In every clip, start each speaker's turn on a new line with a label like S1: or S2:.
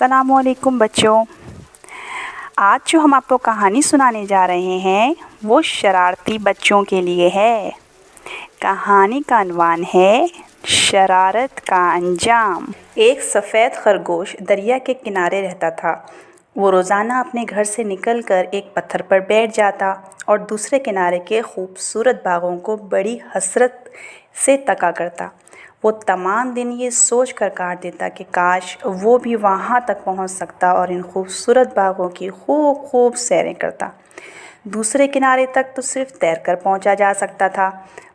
S1: अस्सलामु अलैकुम बच्चों। आज जो हम आपको कहानी सुनाने जा रहे हैं वो शरारती बच्चों के लिए है। कहानी का अनवान है शरारत का अंजाम। एक सफ़ेद खरगोश दरिया के किनारे रहता था। वो रोज़ाना अपने घर से निकलकर एक पत्थर पर बैठ जाता और दूसरे किनारे के खूबसूरत बागों को बड़ी हसरत से तका करता। वो तमाम दिन ये सोच कर काट देता कि काश वो भी वहाँ तक पहुँच सकता और इन खूबसूरत बागों की खूब सैरें करता। दूसरे किनारे तक तो सिर्फ तैरकर पहुँचा जा सकता था,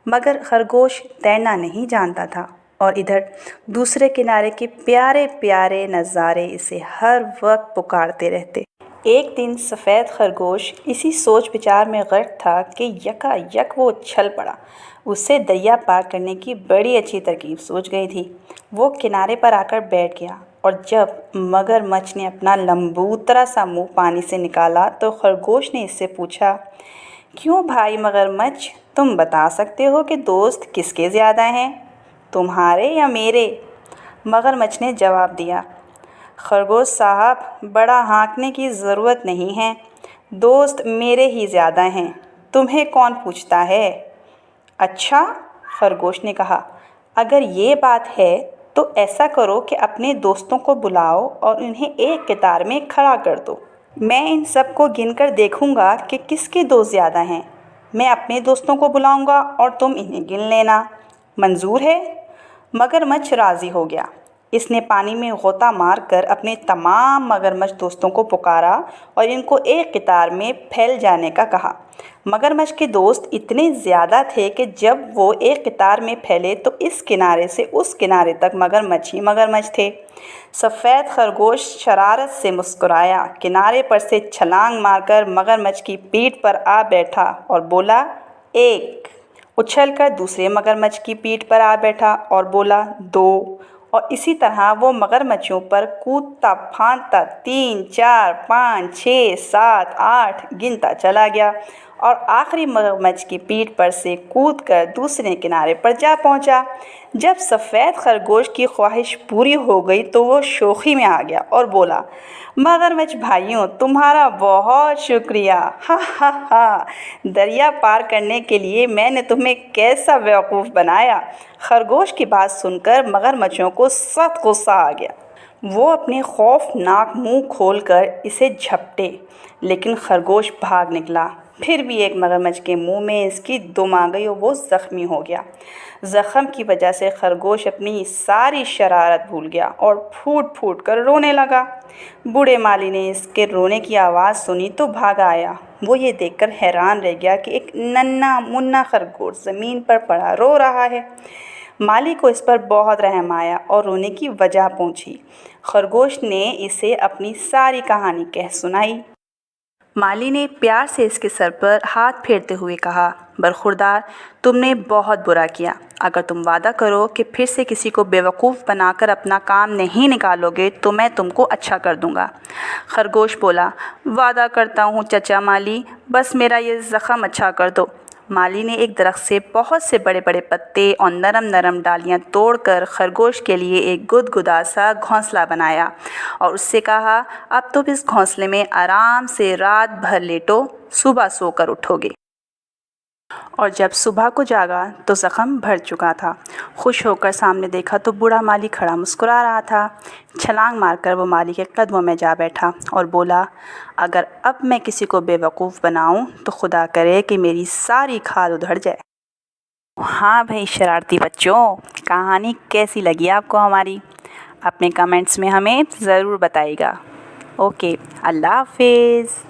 S1: मगर खरगोश तैरना नहीं जानता था और इधर दूसरे किनारे के प्यारे प्यारे नज़ारे इसे हर वक्त पुकारते रहते। एक दिन सफ़ेद खरगोश इसी सोच विचार में गर्क था कि यकायक वो उछल पड़ा। उसे दरिया पार करने की बड़ी अच्छी तरकीब सूझ गई थी। वो किनारे पर आकर बैठ गया और जब मगरमच्छ ने अपना लंबूतरा सा मुंह पानी से निकाला तो खरगोश ने इससे पूछा, क्यों भाई मगरमच्छ, तुम बता सकते हो कि दोस्त किसके ज़्यादा हैं, तुम्हारे या मेरे? मगरमच्छ ने जवाब दिया, खरगोश साहब, बड़ा हाँकने की ज़रूरत नहीं है, दोस्त मेरे ही ज़्यादा हैं, तुम्हें कौन पूछता है? अच्छा, खरगोश ने कहा, अगर ये बात है तो ऐसा करो कि अपने दोस्तों को बुलाओ और उन्हें एक कतार में खड़ा कर दो। मैं इन सब को गिनकर देखूंगा कि किसके दोस्त ज़्यादा हैं। मैं अपने दोस्तों को बुलाऊंगा और तुम इन्हें गिन लेना। मंजूर है? मगरमच्छ राज़ी हो गया। इसने पानी में गोता मारकर अपने तमाम मगरमच्छ दोस्तों को पुकारा और इनको एक कतार में फैल जाने का कहा। मगरमच्छ के दोस्त इतने ज़्यादा थे कि जब वो एक कतार में फैले तो इस किनारे से उस किनारे तक मगरमच्छ ही मगरमच्छ थे। सफ़ेद खरगोश शरारत से मुस्कुराया, किनारे पर से छलांग मारकर मगरमच्छ की पीठ पर आ बैठा और बोला, एक। उछलकर दूसरे मगरमच्छ की पीठ पर आ बैठा और बोला, दो। और इसी तरह वो मगरमच्छों पर कूदता फांदता 3, 4, 5, 6, 7, 8 गिनता चला गया और आखिरी मगरमच्छ की पीठ पर से कूदकर दूसरे किनारे पर जा पहुंचा। जब सफ़ेद खरगोश की ख्वाहिश पूरी हो गई तो वो शोखी में आ गया और बोला, मगरमच्छ भाइयों, तुम्हारा बहुत शुक्रिया। हा हा हा, दरिया पार करने के लिए मैंने तुम्हें कैसा बेवकूफ़ बनाया। खरगोश की बात सुनकर मगरमच्छों को सख्त गुस्सा आ गया। वो अपने खौफनाक मुंह खोलकर इसे झपटे, लेकिन खरगोश भाग निकला। फिर भी एक मगरमच्छ के मुंह में इसकी दुम आ गई और वो ज़ख्मी हो गया। ज़ख्म की वजह से खरगोश अपनी सारी शरारत भूल गया और फूट फूट कर रोने लगा। बूढ़े माली ने इसके रोने की आवाज़ सुनी तो भाग आया। वो ये देखकर हैरान रह गया कि एक नन्हा मुन्ना खरगोश ज़मीन पर पड़ा रो रहा है। माली को इस पर बहुत रहम आया और रोने की वजह पूछी। खरगोश ने इसे अपनी सारी कहानी कह सुनाई। माली ने प्यार से इसके सर पर हाथ फेरते हुए कहा, बरखुरदार, तुमने बहुत बुरा किया। अगर तुम वादा करो कि फिर से किसी को बेवकूफ़ बनाकर अपना काम नहीं निकालोगे तो मैं तुमको अच्छा कर दूंगा। खरगोश बोला, वादा करता हूँ चचा माली, बस मेरा ये ज़ख़म अच्छा कर दो। माली ने एक दरख्त से बहुत से बड़े बड़े पत्ते और नरम नरम डालियाँ तोड़कर खरगोश के लिए एक गुदगुदा सा घोंसला बनाया और उससे कहा, अब तुम इस घोंसले में आराम से रात भर लेटो, सुबह सोकर उठोगे। और जब सुबह को जागा तो ज़ख़म भर चुका था। खुश होकर सामने देखा तो बूढ़ा माली खड़ा मुस्कुरा रहा था। छलांग मारकर वो माली के कदमों में जा बैठा और बोला, अगर अब मैं किसी को बेवकूफ़ बनाऊं तो खुदा करे कि मेरी सारी खाल उधड़ जाए। हाँ भाई शरारती बच्चों, कहानी कैसी लगी आपको हमारी? अपने कमेंट्स में हमें ज़रूर बताइएगा। ओके, अल्लाह हाफिज़।